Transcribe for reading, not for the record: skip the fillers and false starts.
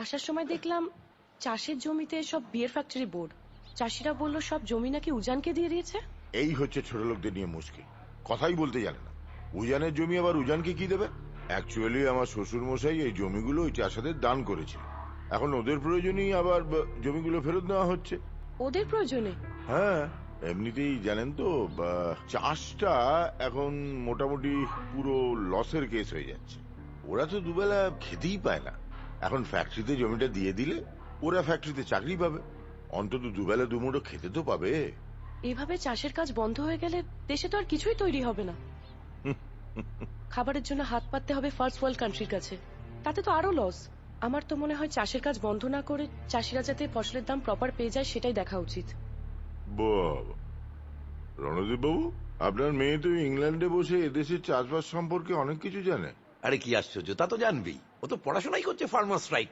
আসার সময় দেখলাম চাষের জমিতে সব বিয়ার ফ্যাক্টরি বোর্ড। চাষিরা বলল সব জমি নাকি উজানকে দিয়ে দিয়েছে। এই হচ্ছে ছোট লোকদের নিয়ে মুশকিল, কথাই বলতে জানে না। উজানের জমি আবার উজানকে কি দেবে? অ্যাকচুয়ালি আমার শ্বশুর মশাই এই জমিগুলো ওই চাষাদের দান করেছিল। এখন ওদের প্রয়োজনেই আবার জমিগুলো ফেরত নেওয়া হচ্ছে। ওদের প্রয়োজনে? হ্যাঁ, এমনিতেই জানেন তো, চাষটা এখন মোটামুটি পুরো লসের কেস হয়ে যাচ্ছে। ওরা তো দুবেলা খেতেই পায় না। এখন ফ্যাক্টরিতে জমিটা দিয়ে দিলে ওরা ফ্যাক্টরিতে চাকরি পাবে, অন্তত দুবেলা দুমুঠো খেতে তো পাবে। এভাবে চাষের কাজ বন্ধ হয়ে গেলে দেশে তো আর কিছুই তৈরি হবে না। খাবারের জন্য হাত পাততে হবে ফার্স্ট ওয়ার্ল্ড কান্ট্রির কাছে, তাতে তো আরো লস। আমার তো মনে হয় চাষের কাজ বন্ধ না করে চাষিরা যাতে ফসলের দাম প্রপার পেয়ে যায় সেটাই দেখা উচিত। বাবা, রণদীপ বাবু, আপনার মেয়ে তো ইংল্যান্ডে বসে এদেশের চাষবাস সম্পর্কে অনেক কিছু জানে। আরে কি আশ্চর্য, তা তো জানবেই। ও তো পড়াশোনাই করছে ফার্মার স্ট্রাইক